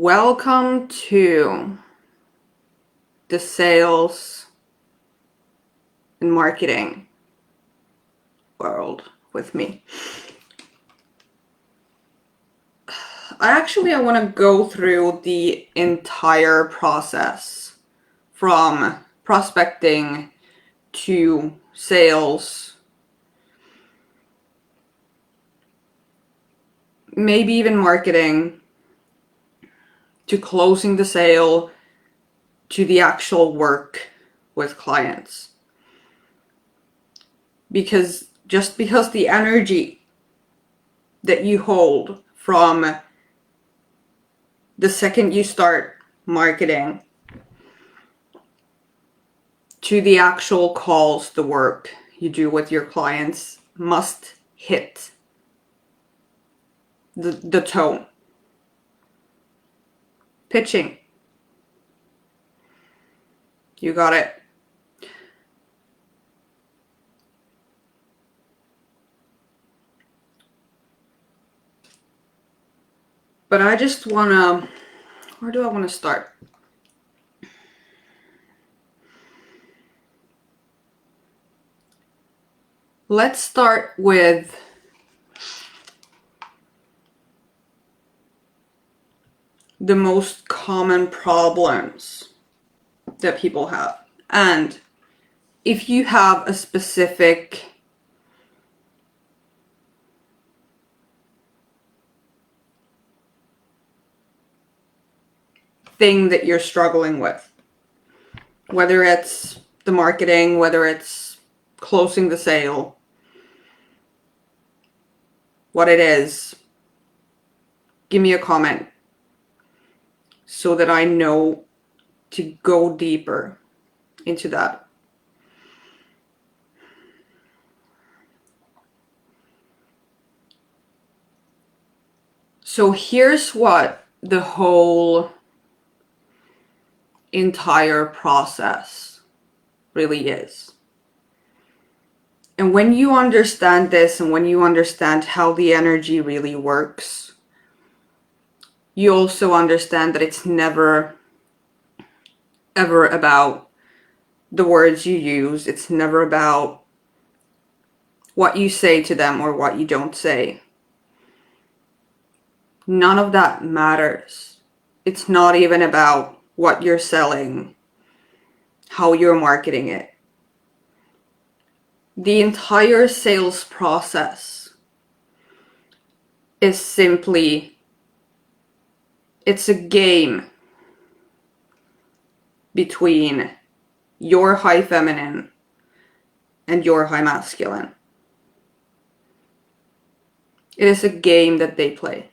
Welcome to the sales and marketing world with me. I want to go through the entire process from prospecting to sales, maybe even marketing, to closing the sale, to the actual work with clients. Because the energy that you hold from the second you start marketing to the actual calls, the work you do with your clients must hit the tone. Pitching. You got it. But I just wanna, where do I want to start? Let's start with the most common problems that people have. And if you have a specific thing that you're struggling with, whether it's the marketing, whether it's closing the sale, what it is, give me a comment so that I know to go deeper into that. So here's what the whole entire process really is. And when you understand this, and when you understand how the energy really works, you also understand that it's never ever about the words you use. It's never about what you say to them or what you don't say. None of that matters. It's not even about what you're selling, how you're marketing it. The entire sales process is simply, it's a game between your high feminine and your high masculine. It is a game that they play.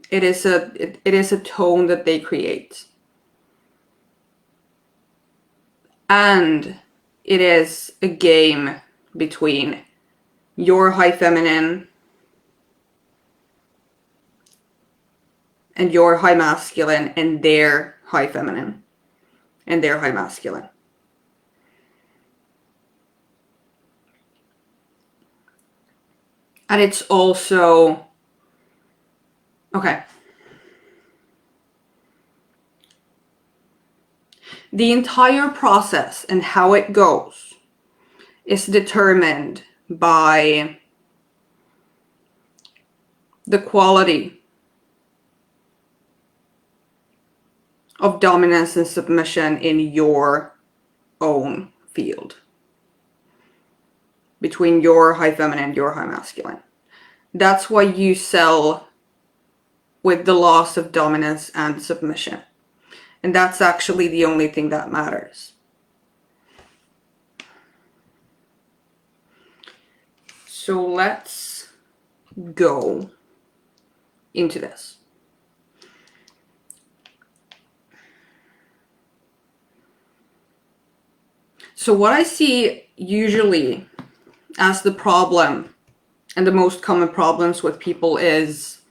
It is a tone that they create. And it is a game between your high feminine and your high masculine and their high feminine and their high masculine. And it's also, okay. The entire process and how it goes is determined by the quality of dominance and submission in your own field, between your high feminine and your high masculine. That's why you sell with the loss of dominance and submission. And that's actually the only thing that matters. So let's go into this. So what I see usually as the problem, and the most common problems with people, is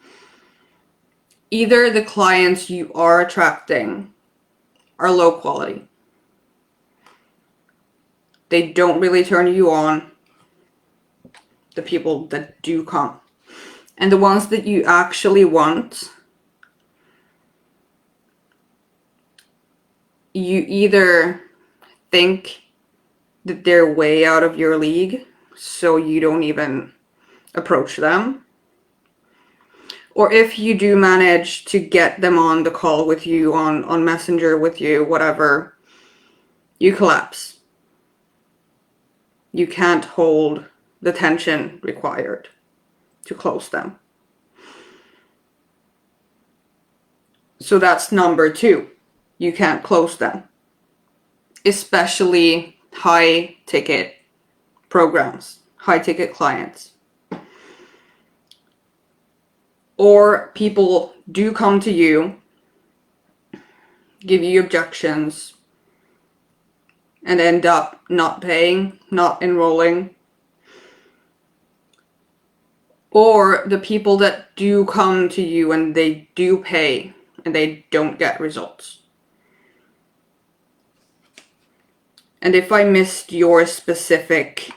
either the clients you are attracting are low quality. They don't really turn you on, the people that do come. And the ones that you actually want you either think that they're way out of your league, so you don't even approach them. Or if you do manage to get them on the call with you, on Messenger with you, whatever, you collapse. You can't hold the tension required to close them. So that's number 2. You can't close them. Especially high ticket programs, high ticket clients. Or people do come to you, give you objections, and end up not paying, not enrolling. Or the people that do come to you and they do pay and they don't get results. And if I missed your specific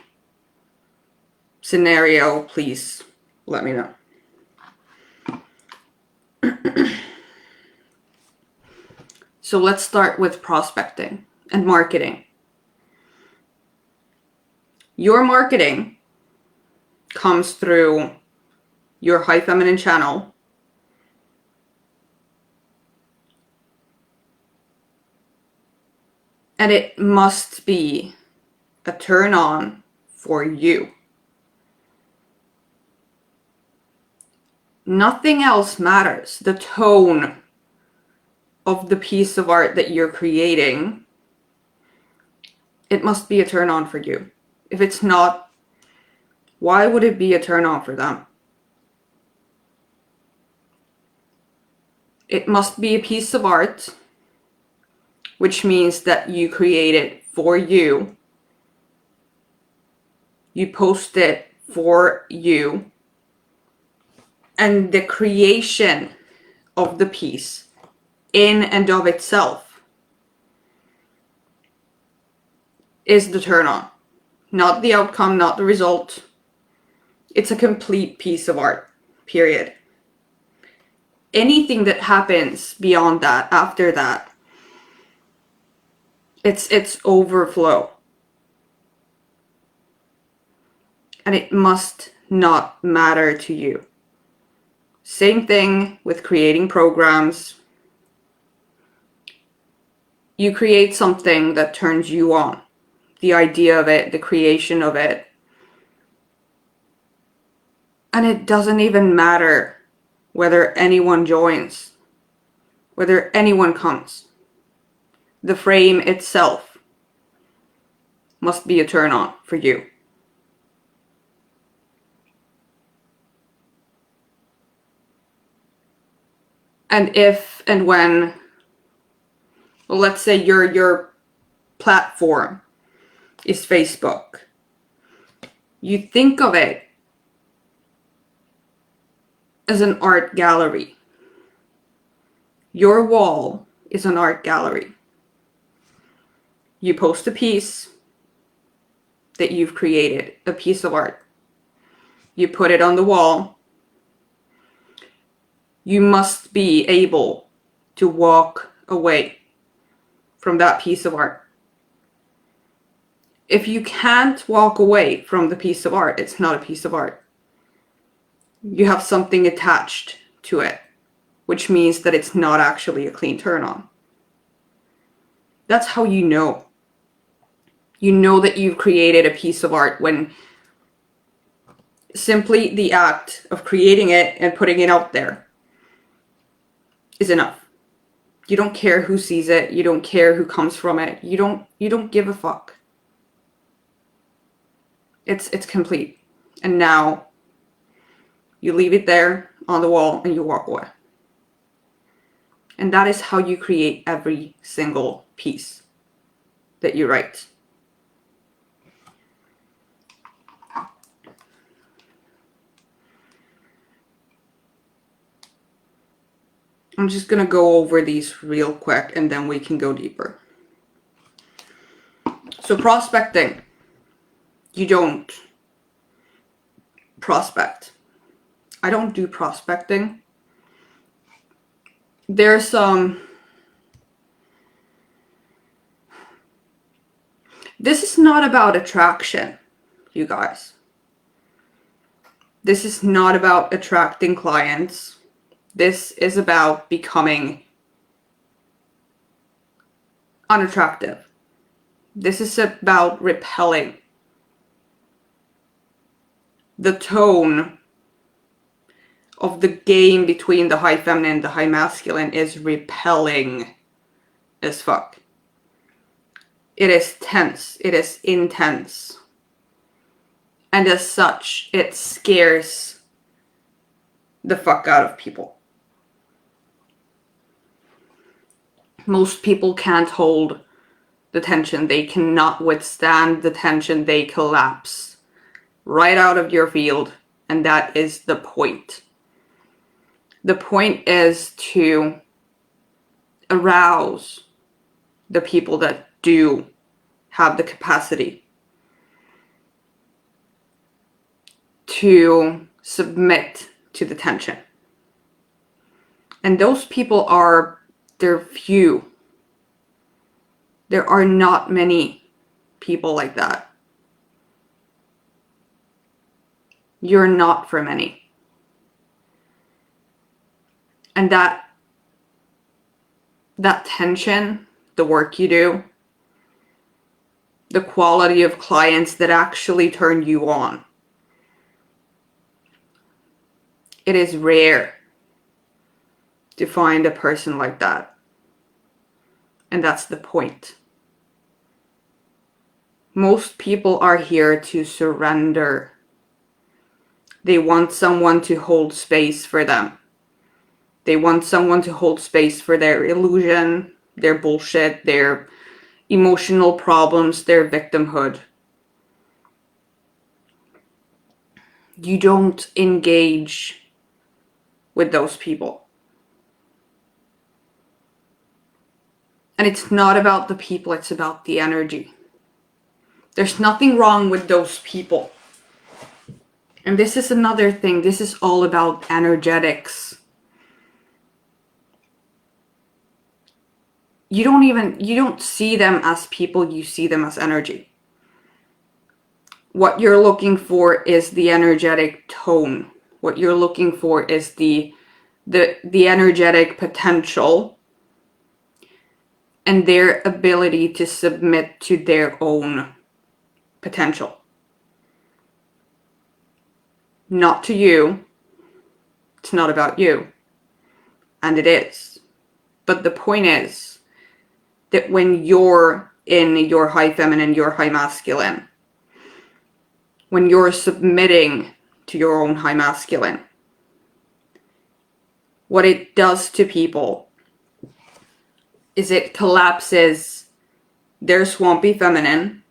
scenario, please let me know. So let's start with prospecting and marketing. Your marketing comes through your high feminine channel, and it must be a turn on for you. Nothing else matters. The tone of the piece of art that you're creating, it must be a turn on for you. If it's not, why would it be a turn on for them? It must be a piece of art, which means that you create it for you. You post it for you. And the creation of the piece in and of itself is the turn on. Not the outcome, not the result. It's a complete piece of art, period. Anything that happens beyond that, after that, it's overflow. And it must not matter to you. Same thing with creating programs. You create something that turns you on. The idea of it, the creation of it. And it doesn't even matter whether anyone joins, whether anyone comes. The frame itself must be a turn on for you. And if and when, well, let's say your platform is Facebook, you think of it as an art gallery. Your wall is an art gallery. You post a piece that you've created, a piece of art. You put it on the wall. You must be able to walk away from that piece of art. If you can't walk away from the piece of art, it's not a piece of art. You have something attached to it, which means that it's not actually a clean turn on. That's how you know. You know that you've created a piece of art when simply the act of creating it and putting it out there is enough. You don't care who sees it. You don't care who comes from it. You don't give a fuck. It's complete. And now you leave it there on the wall and you walk away. And that is how you create every single piece that you write. I'm just going to go over these real quick and then we can go deeper. So prospecting. You don't prospect. I don't do prospecting. There's This is not about attraction, you guys. This is not about attracting clients. This is about becoming unattractive. This is about repelling. The tone of the game between the high feminine and the high masculine is repelling as fuck. It is tense. It is intense. And as such, it scares the fuck out of people. Most people can't hold the tension. They cannot withstand the tension. They collapse right out of your field. And that is the point. The point is to arouse the people that do have the capacity to submit to the tension. And those people they're few. There are not many people like that. You're not for many. And that tension, the work you do, the quality of clients that actually turn you on, it is rare to find a person like that. And that's the point. Most people are here to surrender. They want someone to hold space for them. They want someone to hold space for their illusion, their bullshit, their emotional problems, their victimhood. You don't engage with those people. And it's not about the people, it's about the energy. There's nothing wrong with those people. And this is another thing. This is all about energetics. You don't see them as people, you see them as energy. What you're looking for is the energetic tone. What you're looking for is the energetic potential and their ability to submit to their own potential. Not to you. It's not about you. And it is. But the point is that when you're in your high feminine, your high masculine, when you're submitting to your own high masculine, what it does to people is it collapses their swampy feminine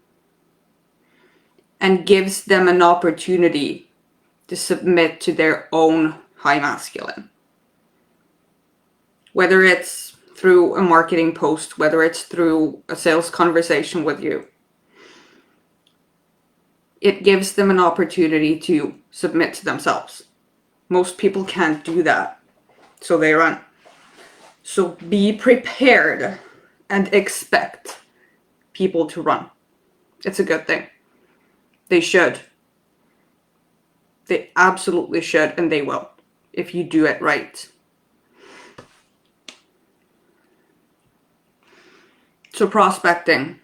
and gives them an opportunity to submit to their own high masculine. Whether it's through a marketing post, whether it's through a sales conversation with you, it gives them an opportunity to submit to themselves. Most people can't do that, so they run. So be prepared and expect people to run. It's a good thing. They should. They absolutely should, and they will, if you do it right. So prospecting.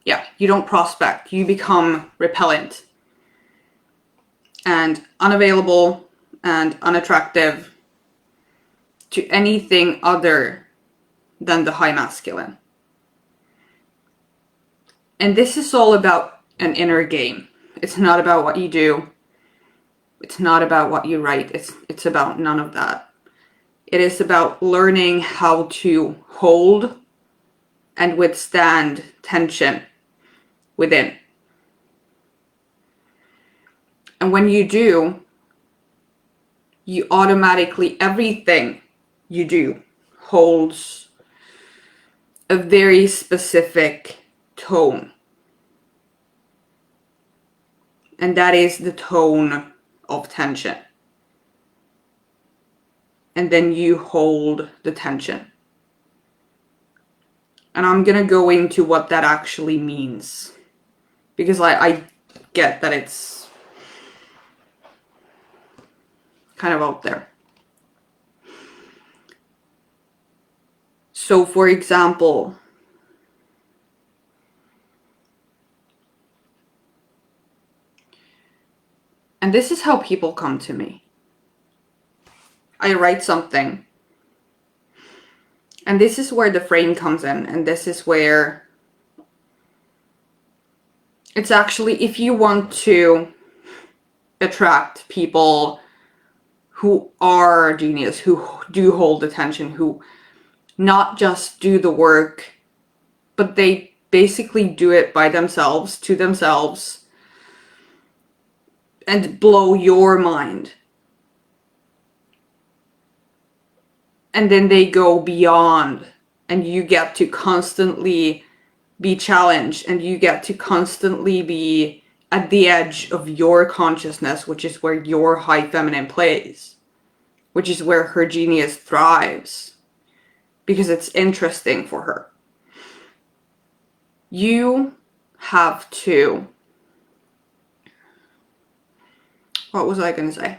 Yeah, you don't prospect. You become repellent and unavailable and unattractive to anything other than the high masculine. And this is all about an inner game. It's not about what you do. It's not about what you write. It's about none of that. It is about learning how to hold and withstand tension within. And when you do, you automatically, everything you do holds a very specific tone. And that is the tone of tension. And then you hold the tension. And I'm gonna go into what that actually means, because I get that it's kind of out there. So for example, and this is how people come to me. I write something, and this is where the frame comes in, and this is where it's actually, if you want to attract people who are genius, who do hold attention, who not just do the work, but they basically do it by themselves, to themselves, and blow your mind. And then they go beyond, and you get to constantly be challenged, and you get to constantly be at the edge of your consciousness, which is where your high feminine plays, which is where her genius thrives, because it's interesting for her. You have to, what was I going to say?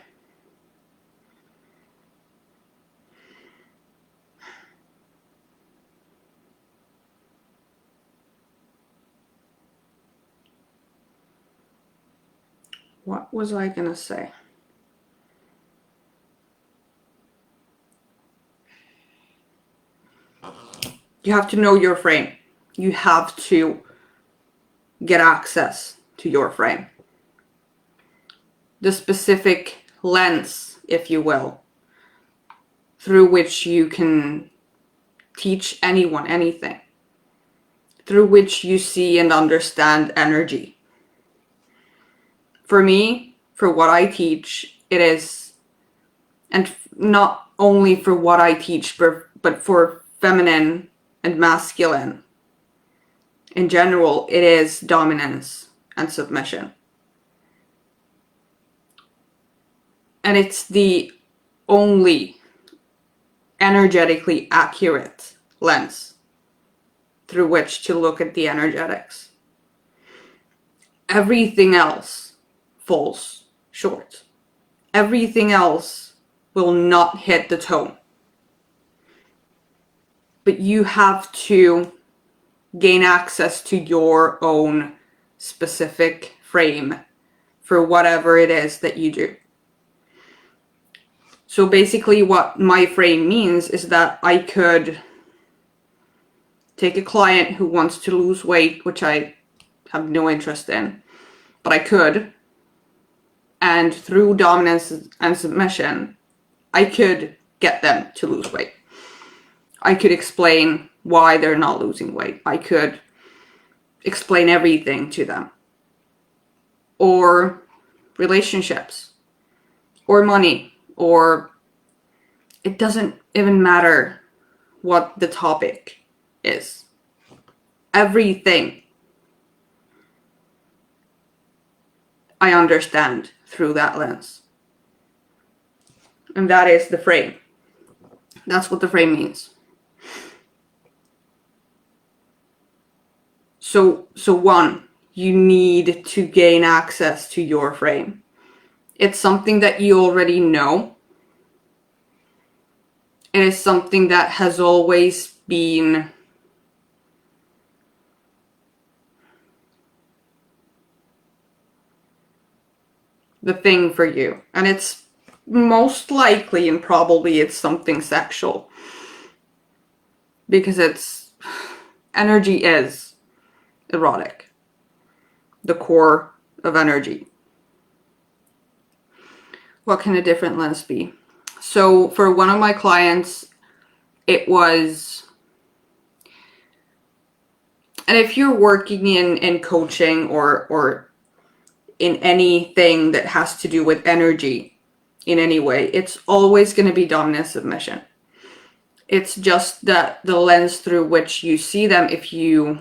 What was I going to say? You have to know your frame. You have to get access to your frame. The specific lens, if you will, through which you can teach anyone anything. Through which you see and understand energy. For me, for what I teach, it is, and not only for what I teach, but for feminine and masculine in general, it is dominance and submission. And it's the only energetically accurate lens through which to look at the energetics. Everything else falls short. Everything else will not hit the tone. But you have to gain access to your own specific frame for whatever it is that you do. So basically what my frame means is that I could take a client who wants to lose weight, which I have no interest in, but I could, and through dominance and submission, I could get them to lose weight. I could explain why they're not losing weight. I could explain everything to them. Or relationships, or money, or it doesn't even matter what the topic is. Everything I understand through that lens. And that is the frame. That's what the frame means. So one, you need to gain access to your frame. It's something that you already know. It is something that has always been the thing for you. And it's most likely and probably it's something sexual. Because energy is erotic. The core of energy. What can a different lens be? So for one of my clients, it was, and if you're working in coaching or in anything that has to do with energy in any way, it's always going to be dominant submission. It's just that the lens through which you see them, if you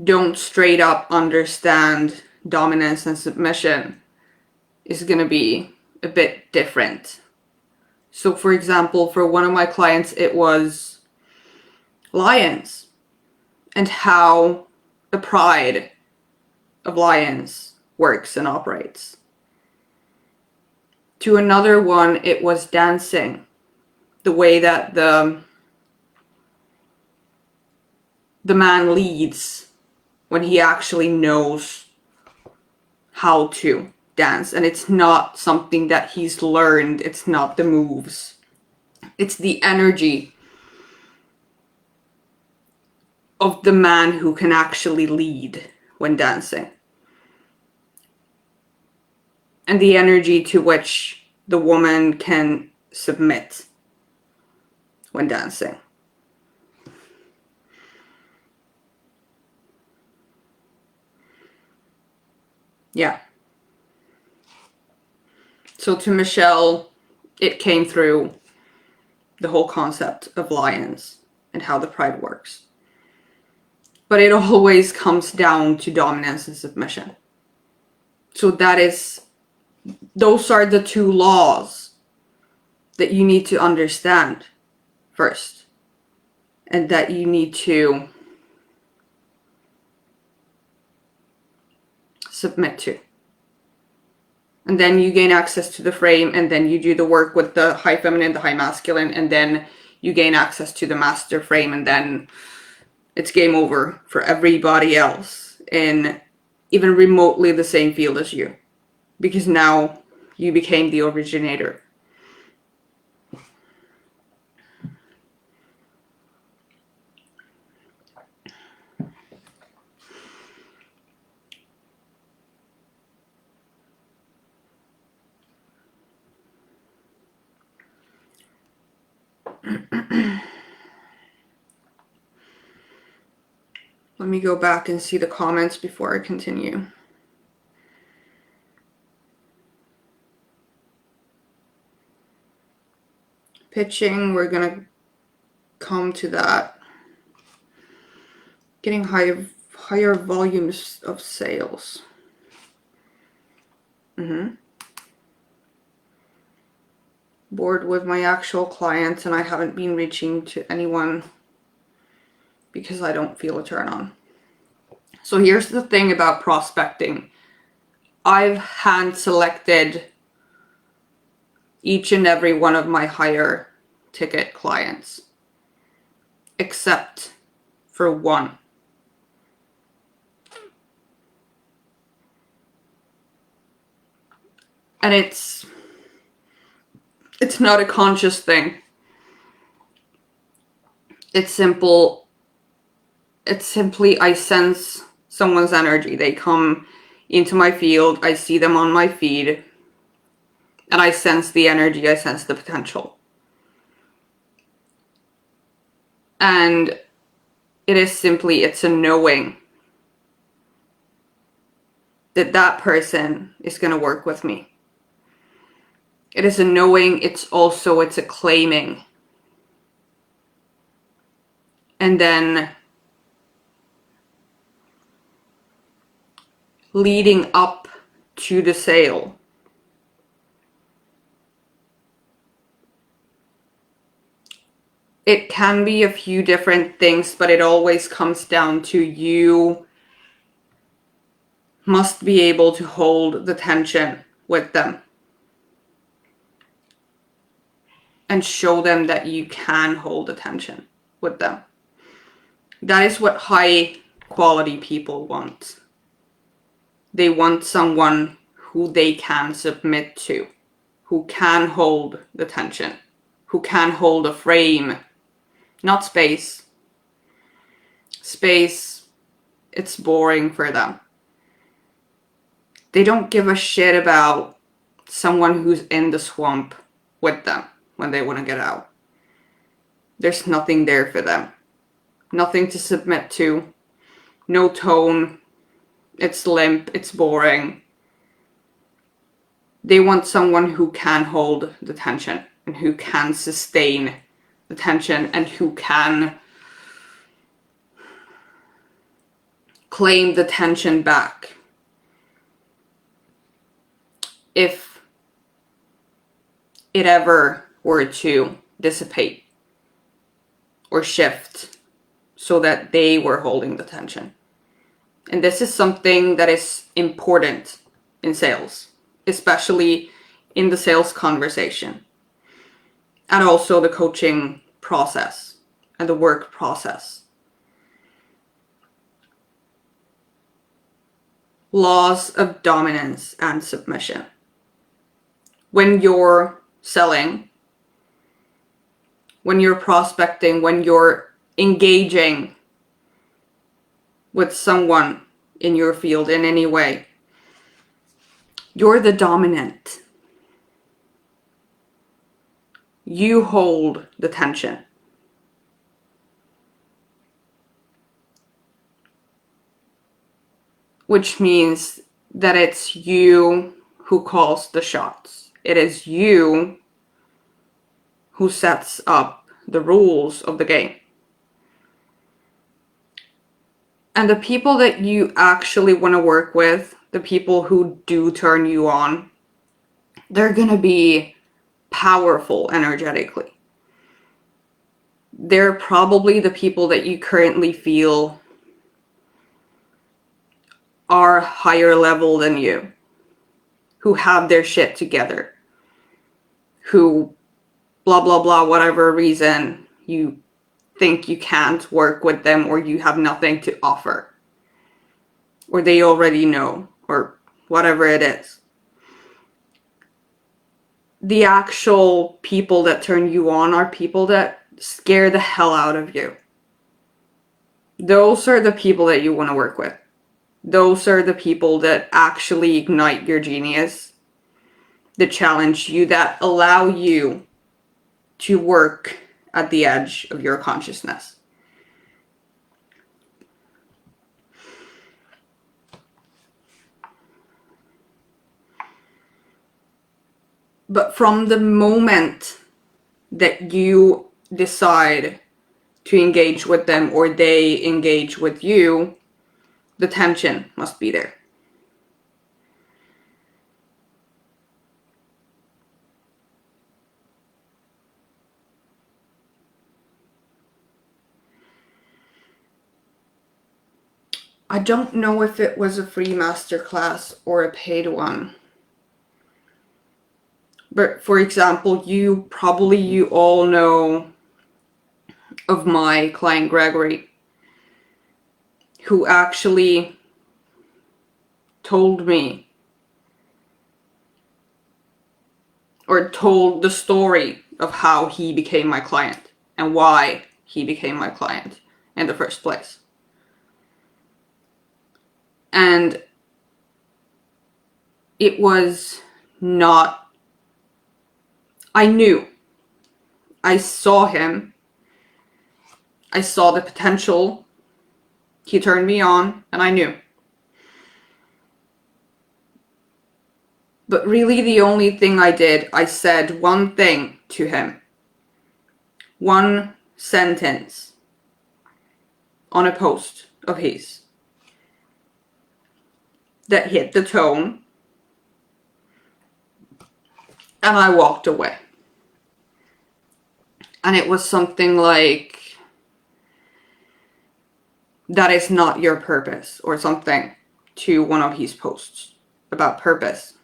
don't straight up understand dominance and submission, is going to be a bit different. So for example, for one of my clients, it was lions and how the pride of lions works and operates. To another one, it was dancing, the way that the man leads when he actually knows how to dance. And it's not something that he's learned. It's not the moves. It's the energy of the man who can actually lead when dancing. And the energy to which the woman can submit when dancing. Yeah. So to Michelle, it came through the whole concept of lions and how the pride works. But it always comes down to dominance and submission. So those are the two laws that you need to understand first, and that you need to submit to. And then you gain access to the frame, and then you do the work with the high feminine, the high masculine, and then you gain access to the master frame, and then it's game over for everybody else in even remotely the same field as you. Because now you became the originator. Let me go back and see the comments before I continue. Pitching, we're gonna come to that. Getting higher volumes of sales. Bored with my actual clients, and I haven't been reaching to anyone because I don't feel a turn on. So here's the thing about prospecting. I've hand selected each and every one of my higher ticket clients, except for one. And it's not a conscious thing. It's simply I sense someone's energy. They come into my field, I see them on my feed, and I sense the energy, I sense the potential. And it's a knowing that that person is going to work with me. It is a knowing, it's a claiming. And then leading up to the sale. It can be a few different things, but it always comes down to you must be able to hold the tension with them. And show them that you can hold the tension with them. That is what high quality people want. They want someone who they can submit to, who can hold the tension, who can hold a frame, not space. Space, it's boring for them. They don't give a shit about someone who's in the swamp with them when they want to get out. There's nothing there for them. Nothing to submit to. No tone. It's limp. It's boring. They want someone who can hold the tension and who can sustain the tension and who can claim the tension back if it ever were to dissipate or shift so that they were holding the tension. And this is something that is important in sales, especially in the sales conversation, and also the coaching process and the work process. Laws of dominance and submission. When you're selling, when you're prospecting, when you're engaging with someone in your field in any way, you're the dominant. You hold the tension. Which means that it's you who calls the shots. It is you who sets up the rules of the game. And the people that you actually want to work with, the people who do turn you on, they're going to be powerful energetically. They're probably the people that you currently feel are higher level than you, who have their shit together, who blah, blah, blah, whatever reason you think you can't work with them, or you have nothing to offer, or they already know, or whatever it is. The actual people that turn you on are people that scare the hell out of you. Those are the people that you want to work with. Those are the people that actually ignite your genius, that challenge you, that allow you to work at the edge of your consciousness. But from the moment that you decide to engage with them, or they engage with you, the tension must be there. I don't know if it was a free masterclass or a paid one. But for example, you all know of my client Gregory, who actually told me, or told the story of how he became my client and why he became my client in the first place. And it was not, I knew, I saw him, I saw the potential, he turned me on, and I knew. But really the only thing I did, I said one thing to him. One sentence on a post of his that hit the tone, and I walked away. And it was something like, that is not your purpose, or something, to one of his posts about purpose.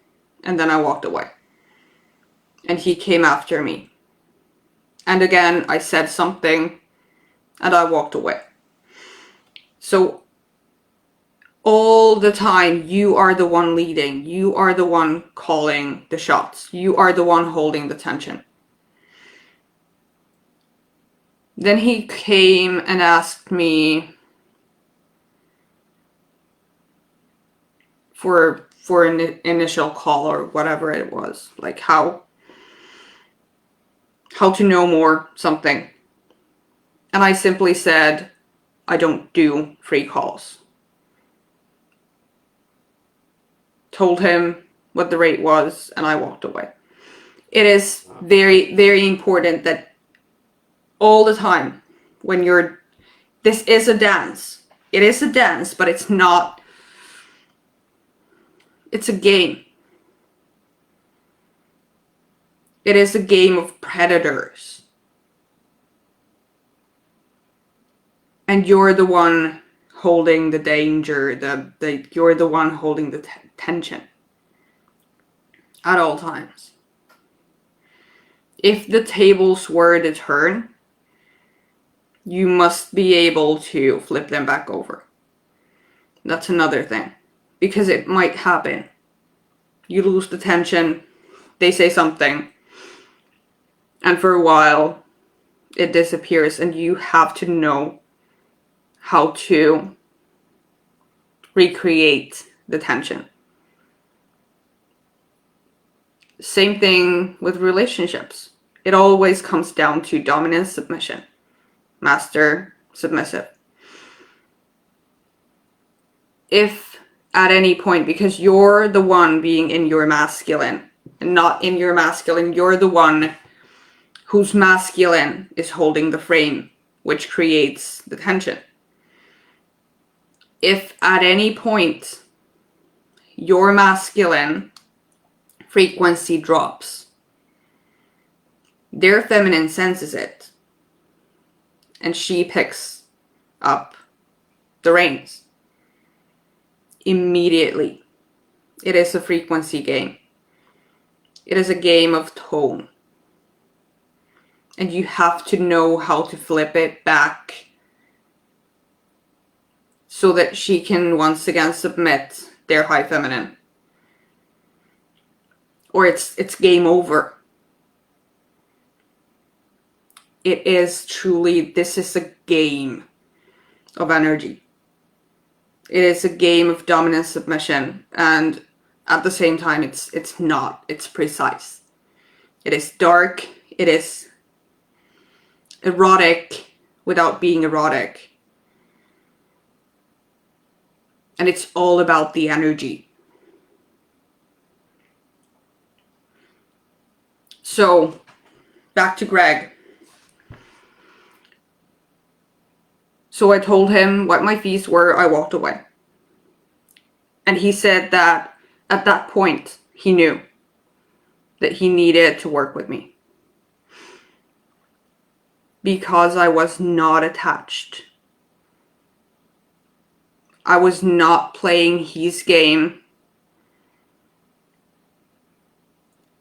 And then I walked away. And he came after me. And again, I said something, and I walked away. So all the time, you are the one leading. You are the one calling the shots. You are the one holding the tension. Then he came and asked me for an initial call, or whatever it was, like how to know more, something. And I simply said, I don't do free calls. Told him what the rate was, and I walked away. It is very, very important that all the time, when this is a dance. It is a dance, but it's not, it's a game. It is a game of predators. And you're the one holding the danger, you're the one holding the tension at all times. If the tables were to turn, you must be able to flip them back over. That's another thing, because it might happen. You lose the tension, they say something, and for a while it disappears, and you have to know how to recreate the tension. Same thing with relationships. It always comes down to dominant, submission, master, submissive. If at any point, because you're the one being in your masculine, and not in your masculine, you're the one whose masculine is holding the frame, which creates the tension. If at any point your masculine frequency drops, their feminine senses it, and she picks up the reins immediately. It is a frequency game. It is a game of tone. And you have to know how to flip it back so that she can once again submit their high feminine. Or it's game over. It is truly, this is a game of energy. It is a game of dominant submission, and at the same time it's not. It's precise. It is dark. It is erotic without being erotic. And it's all about the energy. So, back to Greg. So I told him what my fees were, I walked away. And he said that at that point, he knew that he needed to work with me. Because I was not attached. I was not playing his game.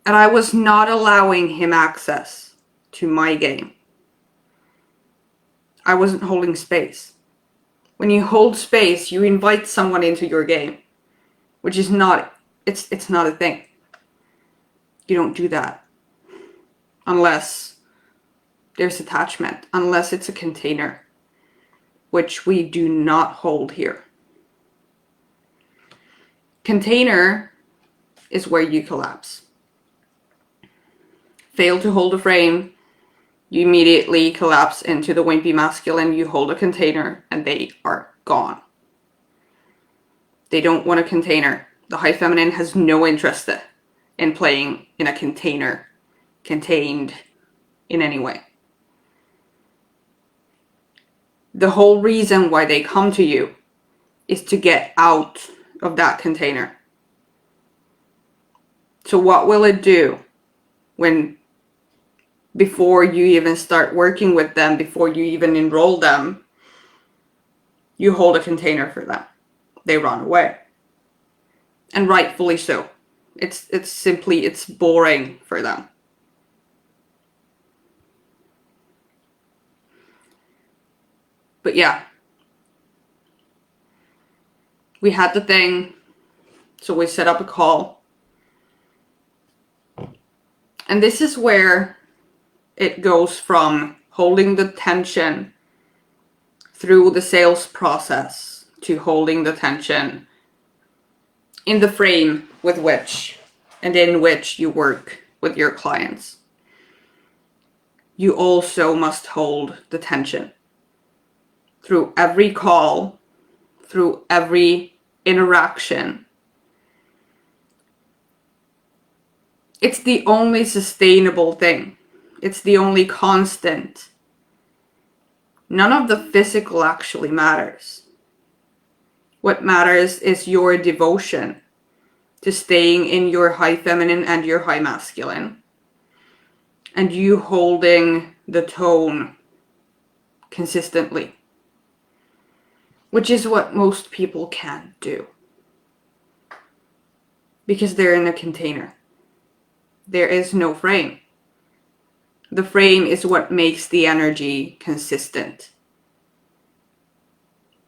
And I was not allowing him access to my game. I wasn't holding space. When you hold space, you invite someone into your game, which is not, it's not a thing. You don't do that unless there's attachment, unless it's a container, which we do not hold here. Container is where you collapse. Fail to hold a frame, you immediately collapse into the wimpy masculine, you hold a container, and they are gone. They don't want a container. The high feminine has no interest in playing in a container, contained in any way. The whole reason why they come to you is to get out of that container. So what will it do when, before you even start working with them, before you even enroll them, you hold a container for them? They run away. And rightfully so. It's simply, it's boring for them. But yeah. We had the thing. So we set up a call. And this is where it goes from holding the tension through the sales process to holding the tension in the frame with which and in which you work with your clients. You also must hold the tension through every call, through every interaction. It's the only sustainable thing. It's the only constant. None of the physical actually matters. What matters is your devotion to staying in your high feminine and your high masculine. And you holding the tone consistently. which is what most people can't do. Because they're in a container. There is no frame. The frame is what makes the energy consistent.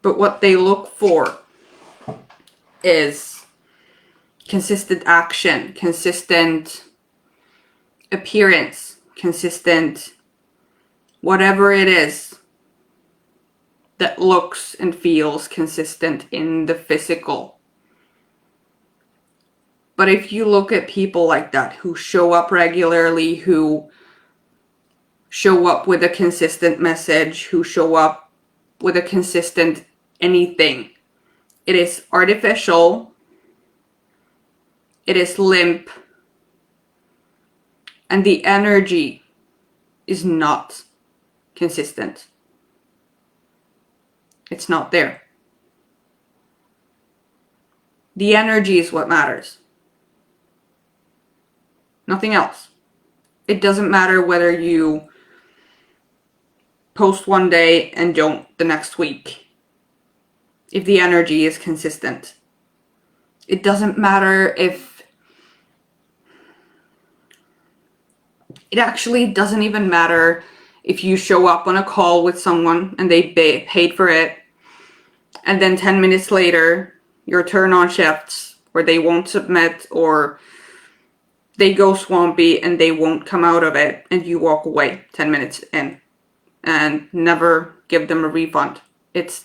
But what they look for is consistent action, consistent appearance, consistent whatever it is that looks and feels consistent in the physical. But if you look at people like that who show up regularly, who show up with a consistent message, who show up with a consistent anything, it is artificial, it is limp, and the energy is not consistent. It's not there. The energy is what matters. Nothing else. It doesn't matter whether you post one day and don't the next week, if the energy is consistent. It doesn't matter if... It actually doesn't even matter if you show up on a call with someone and they paid for it, and then 10 minutes later your turn on shifts, or they won't submit, or they go swampy and they won't come out of it, and you walk away 10 minutes in and never give them a refund. It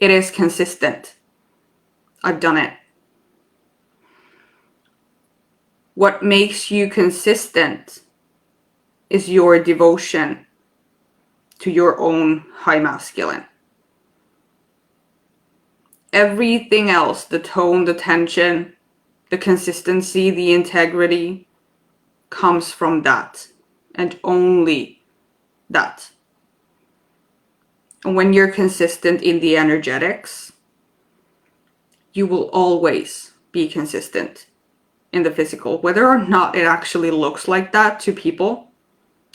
is consistent. I've done it. What makes you consistent is your devotion to your own high masculine. Everything else, the tone, the tension, the consistency, the integrity, comes from that, and only that. And when you're consistent in the energetics, you will always be consistent in the physical. Whether or not it actually looks like that to people,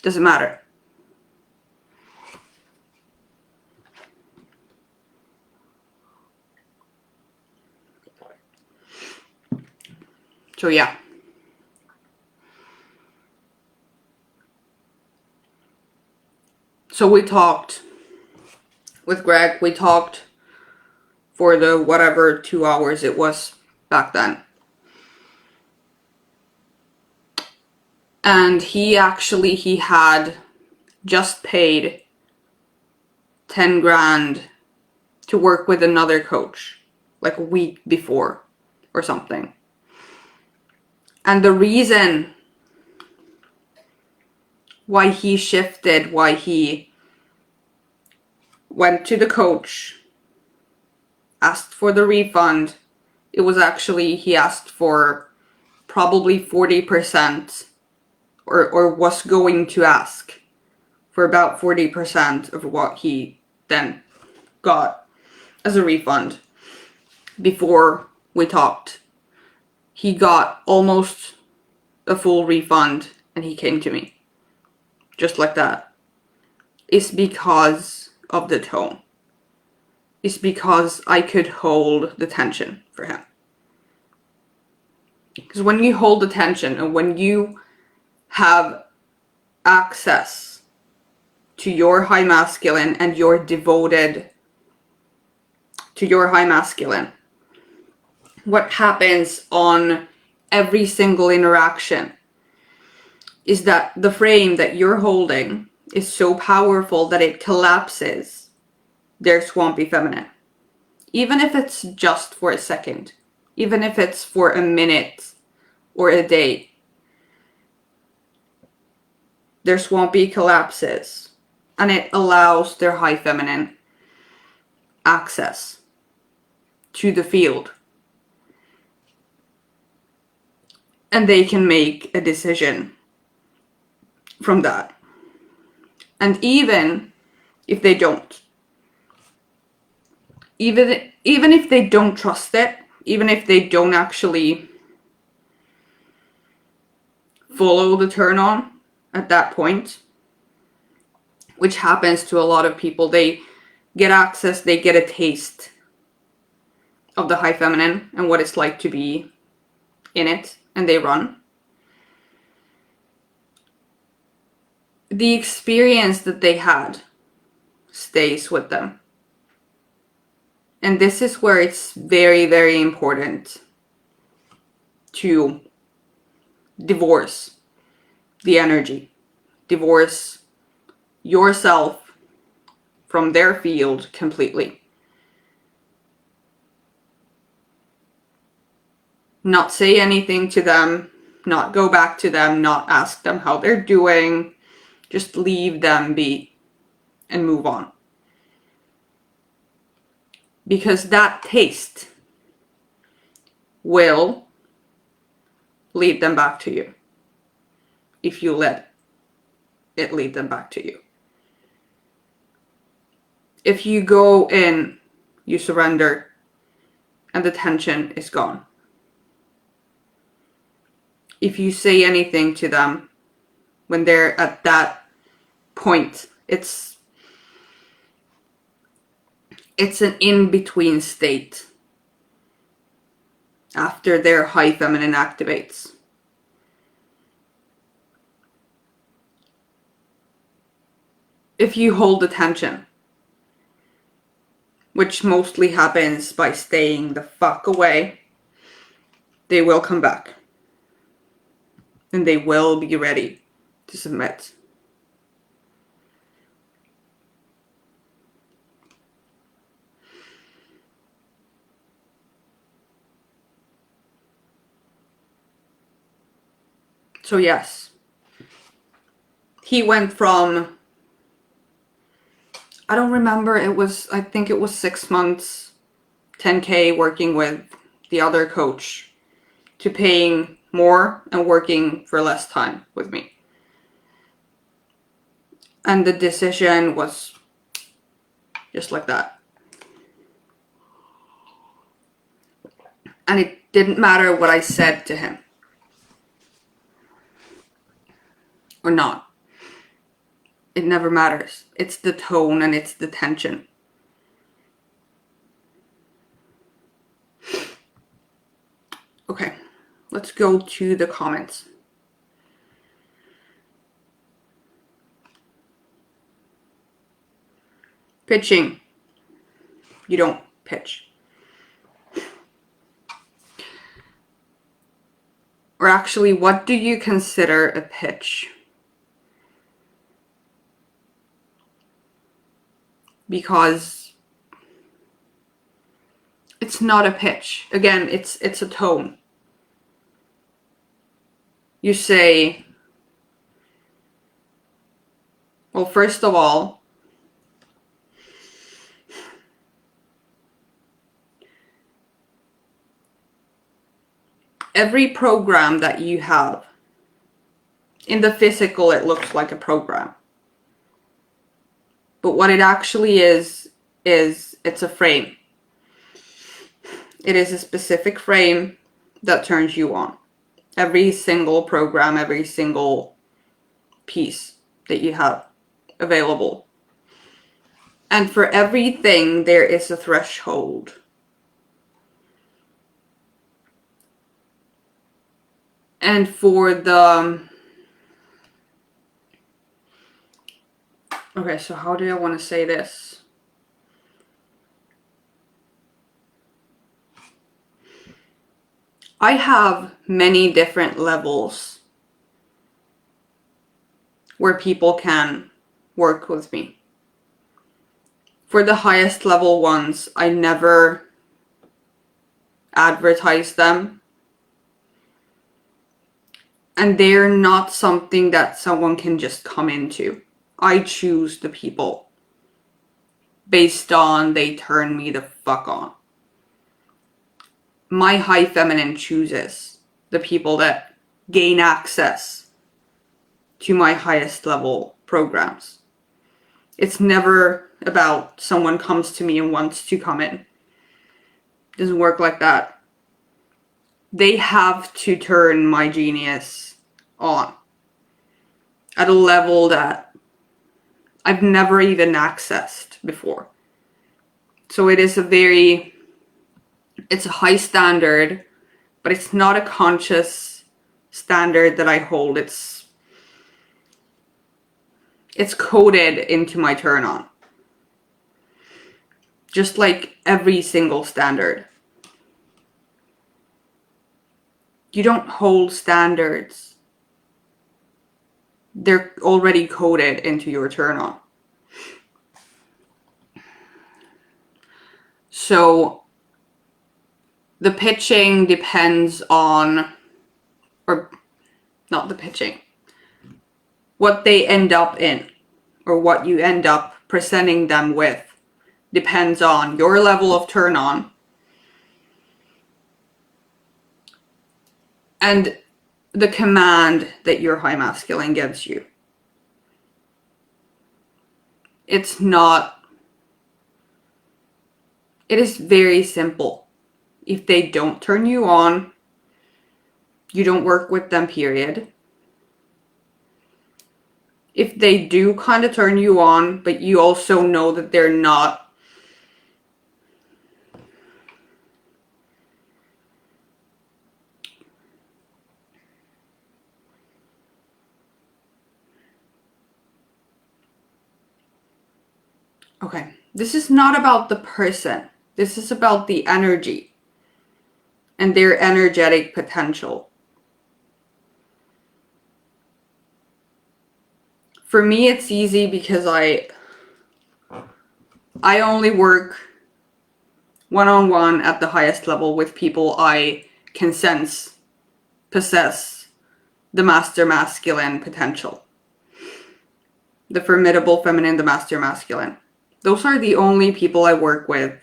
doesn't matter. So yeah. So we talked with Greg. We talked for the whatever 2 hours it was back then. And he had just paid 10 grand to work with another coach like a week before or something. And the reason why he shifted, why he went to the coach, asked for the refund, it was actually, he asked for probably 40%, or was going to ask for about 40% of what he then got as a refund. Before we talked, he got almost a full refund and he came to me. Just like that. It's because of the tone. It's because I could hold the tension for him. Because when you hold the tension and when you have access to your high masculine and you're devoted to your high masculine, what happens on every single interaction is that the frame that you're holding is so powerful that it collapses their swampy feminine. Even if it's just for a second, even if it's for a minute or a day, their swampy collapses and it allows their high feminine access to the field. And they can make a decision from that. And even if they don't, even if they don't trust it, even if they don't actually follow the turn on at that point, which happens to a lot of people, they get access, they get a taste of the high feminine and what it's like to be in it, and they run. The experience that they had stays with them. And this is where it's very, very important to divorce the energy, divorce yourself from their field completely. Not say anything to them, not go back to them, not ask them how they're doing. Just leave them be and move on. Because that taste will lead them back to you if you let it lead them back to you. If you go in, you surrender, and the tension is gone. If you say anything to them when they're at that point, it's an in-between state after their high feminine activates. If you hold the tension, which mostly happens by staying the fuck away, they will come back. And they will be ready to submit. So yes, he went from, I don't remember, I think it was 6 months, 10K working with the other coach, to paying more and working for less time with me. And the decision was just like that. And it didn't matter what I said to him. Or not. It never matters. It's the tone and it's the tension. Okay, let's go to the comments. Pitching. You don't pitch. Or actually, what do you consider a pitch? Because it's not a pitch. Again, it's a tone. You say, well, first of all, every program that you have, in the physical, it looks like a program. But what it actually is it's a frame. It is a specific frame that turns you on. Every single program, every single piece that you have available. And for everything, there is a threshold. And for the... Okay, so how do I want to say this? I have many different levels where people can work with me. For the highest level ones, I never advertise them. And they're not something that someone can just come into. I choose the people based on they turn me the fuck on. My high feminine chooses the people that gain access to my highest level programs. It's never about someone comes to me and wants to come in. It doesn't work like that. They have to turn my genius on at a level that I've never even accessed before. So it is it's a high standard, but it's not a conscious standard that I hold. It's coded into my turn on. Just like every single standard. You don't hold standards. They're already coded into your turn on. So the pitching depends on, or not the pitching, what they end up in, or what you end up presenting them with, depends on your level of turn on and the command that your high masculine gives you. It is very simple. If they don't turn you on, you don't work with them, period. If they do kind of turn you on, but you also know that they're not okay, this is not about the person. This is about the energy and their energetic potential. For me, it's easy because I only work one-on-one at the highest level with people I can sense possess the master masculine potential. The formidable feminine, the master masculine. Those are the only people I work with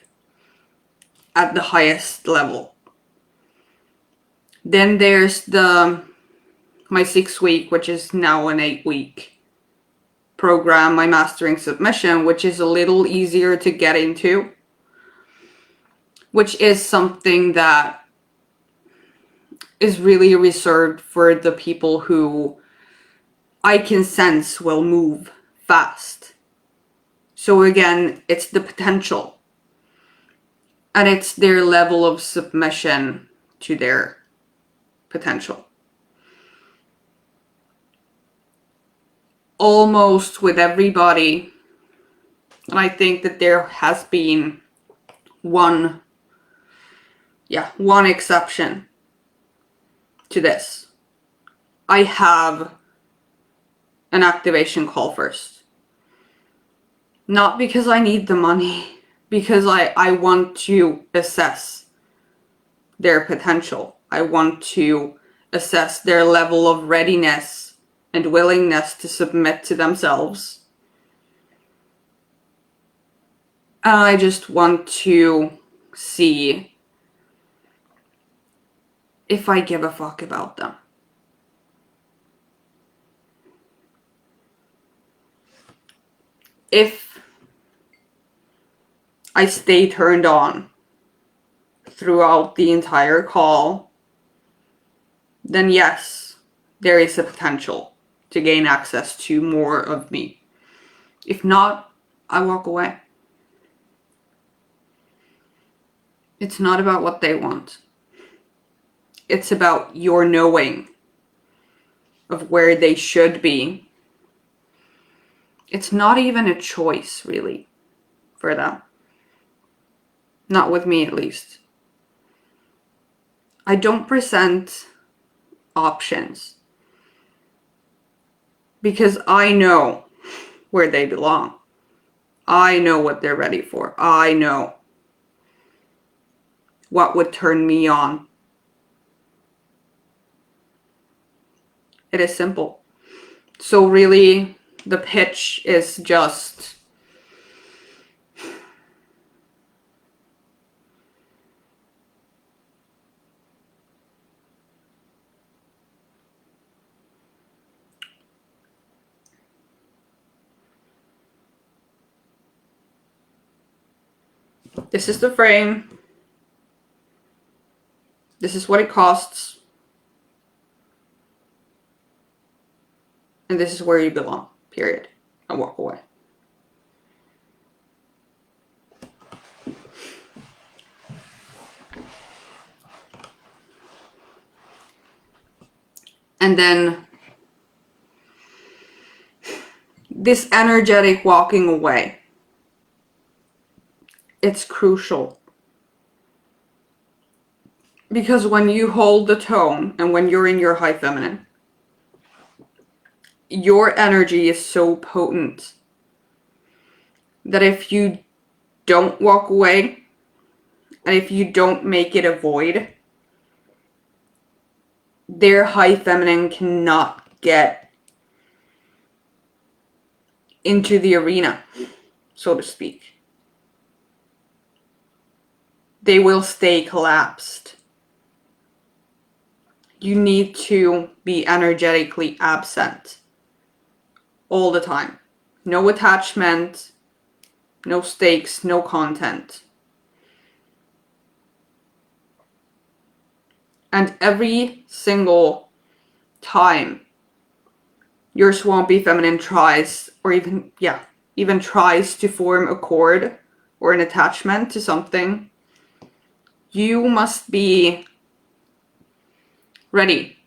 at the highest level. Then there's my 6-week, which is now an 8-week program, my Mastering Submission, which is a little easier to get into, which is something that is really reserved for the people who I can sense will move fast. So again, it's the potential. And it's their level of submission to their potential. Almost with everybody, and I think that there has been one exception to this. I have an activation call first. Not because I need the money, because I want to assess their potential. I want to assess their level of readiness and willingness to submit to themselves. And I just want to see if I give a fuck about them. If I stay turned on throughout the entire call, then yes, there is a potential to gain access to more of me. If not, I walk away. It's not about what they want. It's about your knowing of where they should be. It's not even a choice, really, for them. Not with me, at least. I don't present options because I know where they belong. I know what they're ready for. I know what would turn me on. It is simple. So really, the pitch is just this is the frame. This is what it costs. And this is where you belong, period. And walk away. And then this energetic walking away, it's crucial. Because when you hold the tone and when you're in your high feminine, your energy is so potent that if you don't walk away and if you don't make it a void, their high feminine cannot get into the arena, so to speak. They will stay collapsed. You need to be energetically absent all the time. No attachment, no stakes, no content. And every single time your swampy feminine tries, or even tries to form a cord or an attachment to something, you must be ready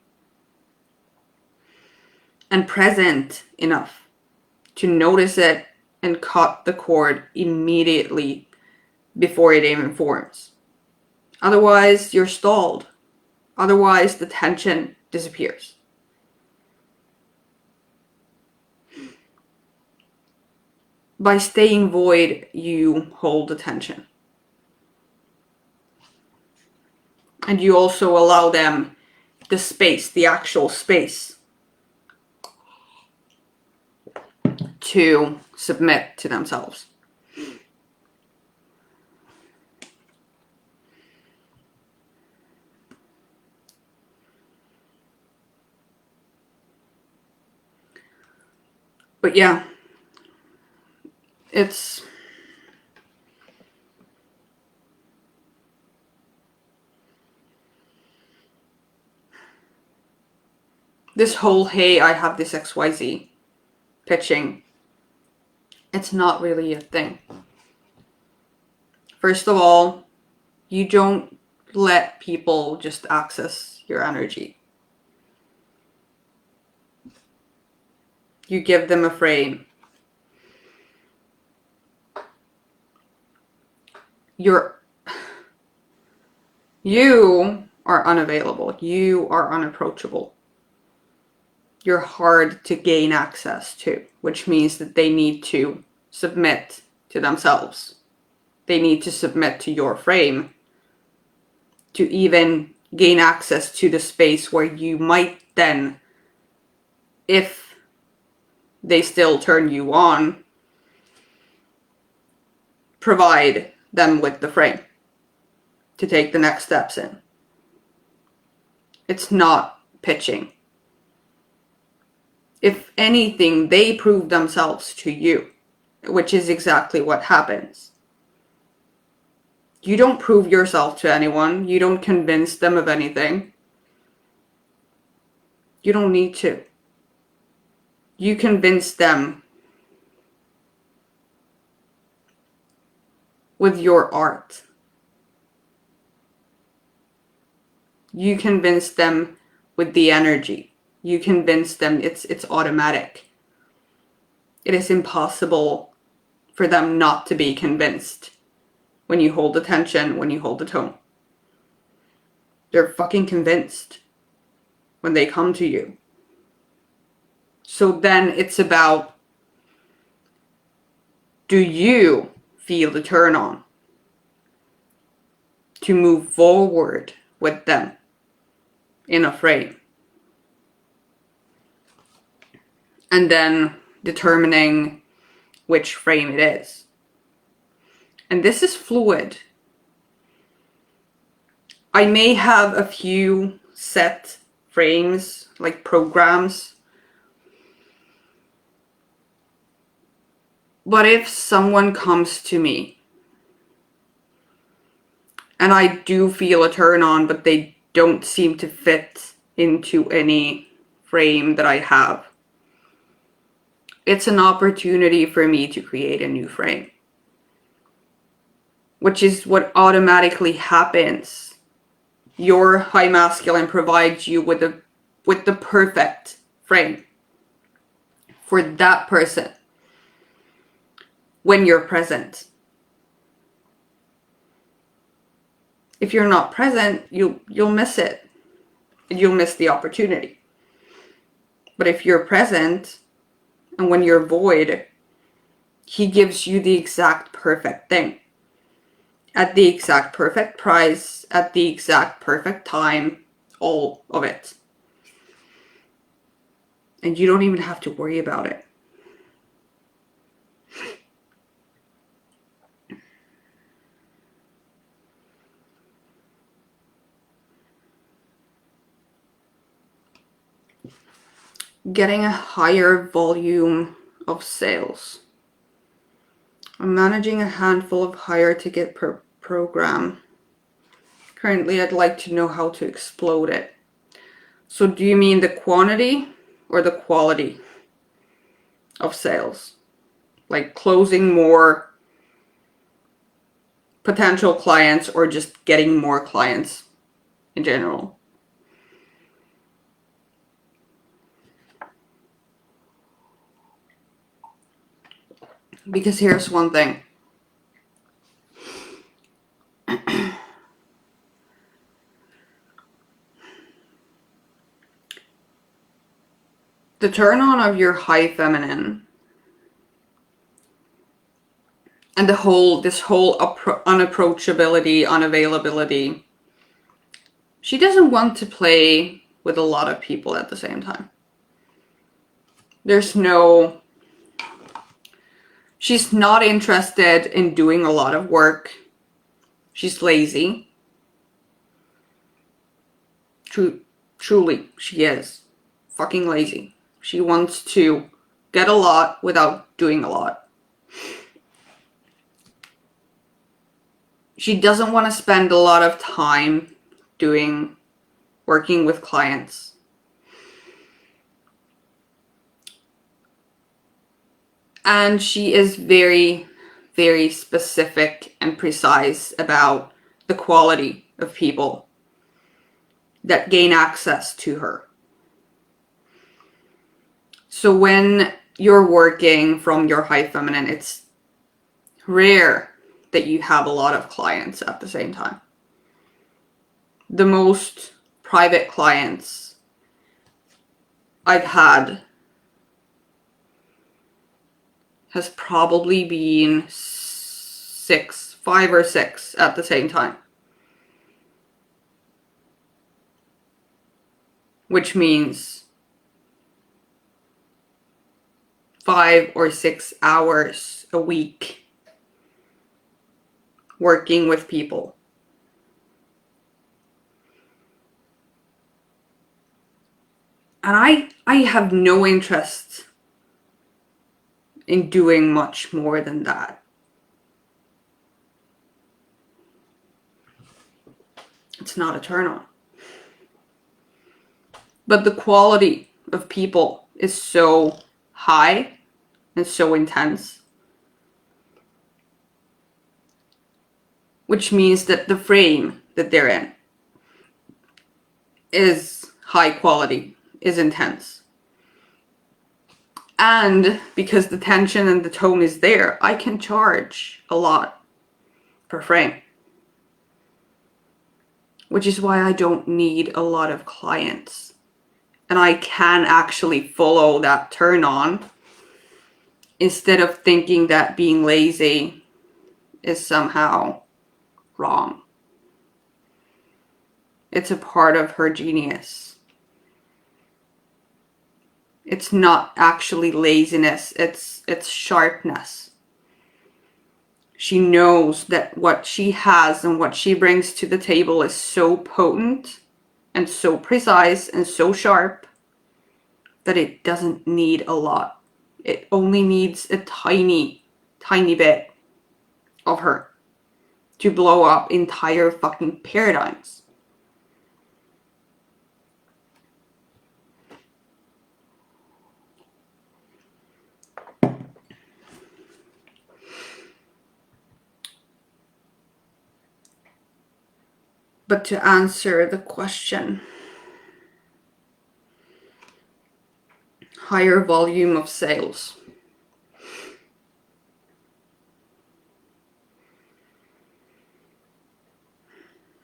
and present enough to notice it and cut the cord immediately before it even forms. Otherwise, you're stalled. Otherwise, the tension disappears. By staying void, you hold the tension. And you also allow them the space, the actual space, to submit to themselves. But yeah, it's this whole, hey, I have this XYZ pitching. It's not really a thing. First of all, you don't let people just access your energy. You give them a frame. You are unavailable. You are unapproachable. You're hard to gain access to, which means that they need to submit to themselves. They need to submit to your frame to even gain access to the space where you might then, if they still turn you on, provide them with the frame to take the next steps in. It's not pitching. If anything, they prove themselves to you, which is exactly what happens. You don't prove yourself to anyone. You don't convince them of anything. You don't need to. You convince them with your art. You convince them with the energy. You convince them it's automatic. It is impossible for them not to be convinced when you hold the tension, when you hold the tone. They're fucking convinced when they come to you. So then it's about, do you feel the turn on to move forward with them in a frame? And then determining which frame it is. And this is fluid. I may have a few set frames, like programs. But if someone comes to me and I do feel a turn on, but they don't seem to fit into any frame that I have, it's an opportunity for me to create a new frame, which is what automatically happens. Your high masculine provides you with a with the perfect frame for that person when you're present. If you're not present, you'll miss it. You'll miss the opportunity. But if you're present, and when you're void, he gives you the exact perfect thing. At the exact perfect price, at the exact perfect time, all of it. And you don't even have to worry about it. Getting a higher volume of sales. I'm managing a handful of higher ticket per program. Currently, I'd like to know how to explode it. So do you mean the quantity or the quality of sales? Like closing more potential clients or just getting more clients in general? Because here's one thing. The turn on of your high feminine and this whole unapproachability, unavailability, she doesn't want to play with a lot of people at the same time. She's not interested in doing a lot of work. She's lazy. Truly, she is fucking lazy. She wants to get a lot without doing a lot. She doesn't want to spend a lot of time working with clients. And she is very, very specific and precise about the quality of people that gain access to her. So when you're working from your high feminine, it's rare that you have a lot of clients at the same time. The most private clients I've had has probably been 5 or 6 at the same time. Which means 5 or 6 hours a week working with people. And I have no interest in doing much more than that. It's not a turn on. But the quality of people is so high and so intense, which means that the frame that they're in is high quality, is intense. And because the tension and the tone is there, I can charge a lot per frame. Which is why I don't need a lot of clients. And I can actually follow that turn on instead of thinking that being lazy is somehow wrong. It's a part of her genius. It's not actually laziness, it's sharpness. She knows that what she has and what she brings to the table is so potent and so precise and so sharp that it doesn't need a lot. It only needs a tiny, tiny bit of her to blow up entire fucking paradigms. But to answer the question, higher volume of sales.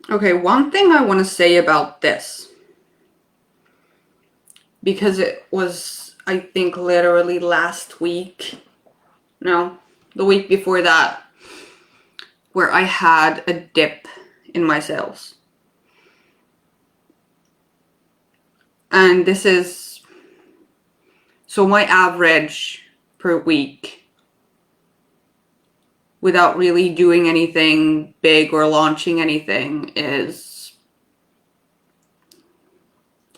Okay, one thing I want to say about this, because it was, I think, literally last week, no, the week before that, where I had a dip in my sales. And this is, so my average per week, without really doing anything big or launching anything, is,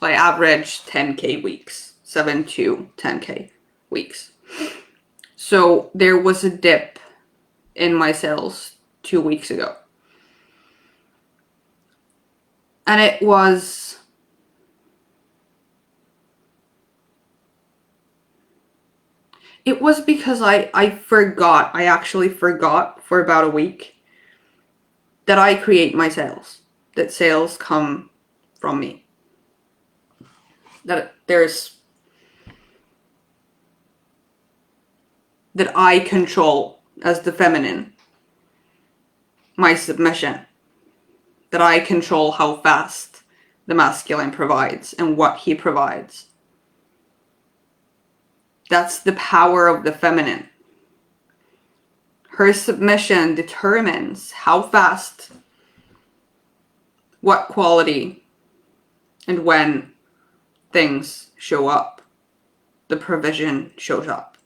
I average 10K weeks, 7 to 10K weeks. So there was a dip in my sales 2 weeks ago. And it was because I actually forgot for about a week that I create my sales, that sales come from me, that I control as the feminine my submission, that I control how fast the masculine provides and what he provides. That's the power of the feminine. Her submission determines how fast, what quality, and when things show up. The provision shows up.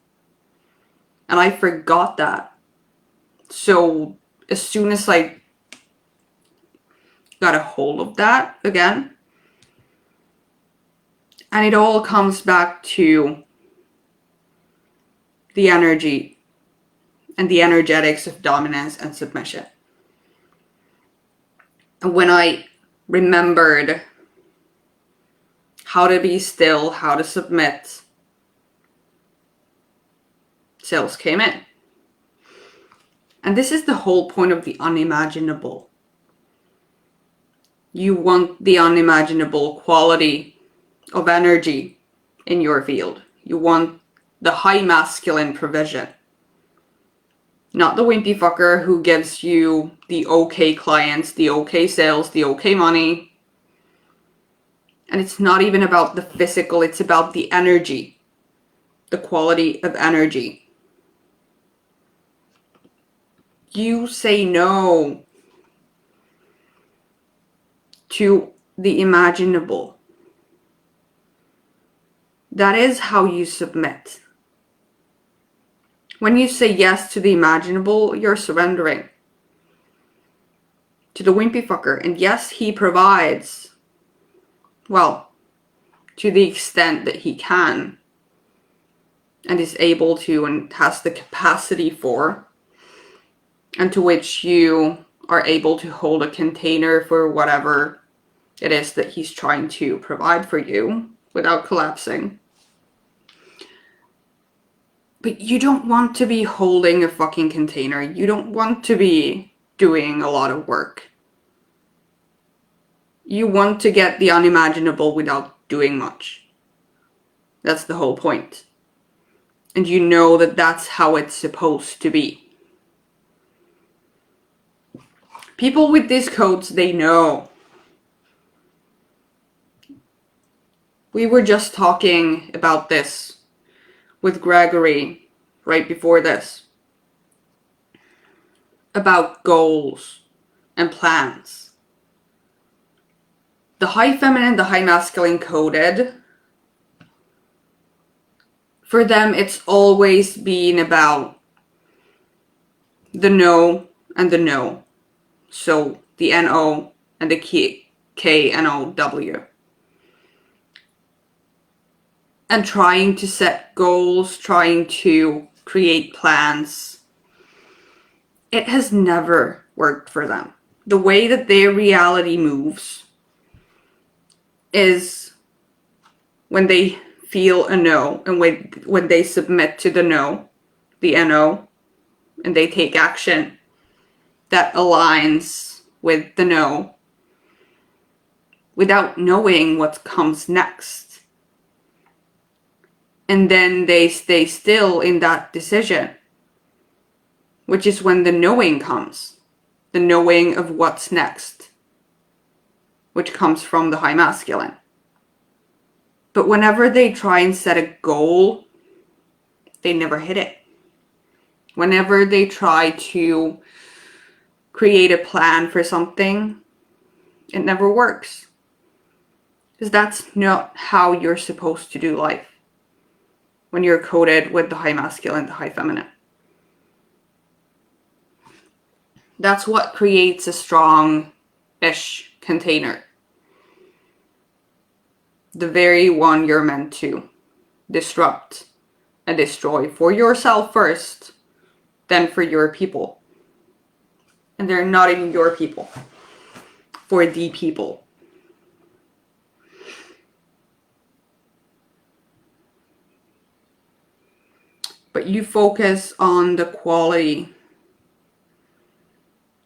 And I forgot that. So as soon as I got a hold of that again, and it all comes back to the energy and the energetics of dominance and submission. And when I remembered how to be still, how to submit, sales came in. And this is the whole point of the unimaginable. You want the unimaginable quality of energy in your field. You want the high masculine provision. Not the wimpy fucker who gives you the okay clients, the okay sales, the okay money. And it's not even about the physical, it's about the energy, the quality of energy. You say no to the imaginable. That is how you submit. When you say yes to the imaginable, you're surrendering to the wimpy fucker. And yes, he provides, well, to the extent that he can and is able to and has the capacity for, and to which you are able to hold a container for whatever it is that he's trying to provide for you without collapsing. But you don't want to be holding a fucking container. You don't want to be doing a lot of work. You want to get the unimaginable without doing much. That's the whole point. And you know that that's how it's supposed to be. People with these codes, they know. We were just talking about this with Gregory right before this. About goals and plans. The high feminine, the high masculine coded, for them it's always been about the no and the no. So the NO and the KNOW. And trying to set goals, trying to create plans. It has never worked for them. The way that their reality moves is when they feel a no, and when they submit to the no, the NO, and they take action that aligns with the no without knowing what comes next. And then they stay still in that decision, which is when the knowing comes. The knowing of what's next, which comes from the high masculine. But whenever they try and set a goal, they never hit it. Whenever they try to create a plan for something, it never works. Because that's not how you're supposed to do life when you're coded with the high masculine, the high feminine. That's what creates a strong-ish container. The very one you're meant to disrupt and destroy for yourself first, then for your people. And they're not even your people, for the people. But you focus on the quality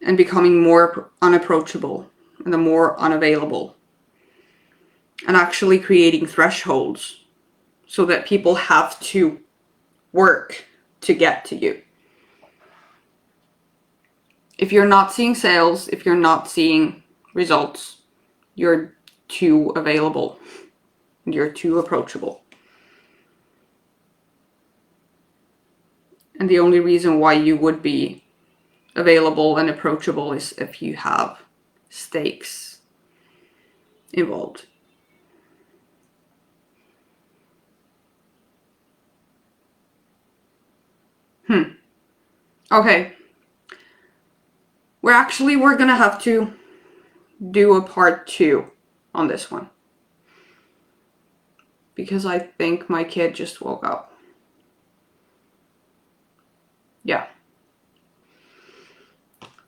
and becoming more unapproachable and the more unavailable. And actually creating thresholds so that people have to work to get to you. If you're not seeing sales, if you're not seeing results, you're too available. You're too approachable. And the only reason why you would be available and approachable is if you have stakes involved. Okay. We're gonna have to do a part 2 on this one. Because I think my kid just woke up. Yeah.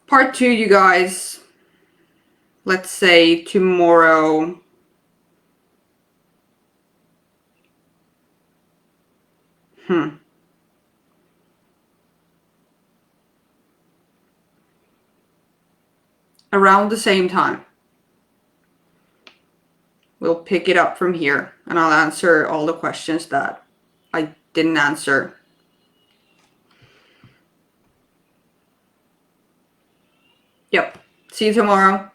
Part 2, you guys. Let's say tomorrow. Around the same time. We'll pick it up from here and I'll answer all the questions that I didn't answer. Yep. See you tomorrow.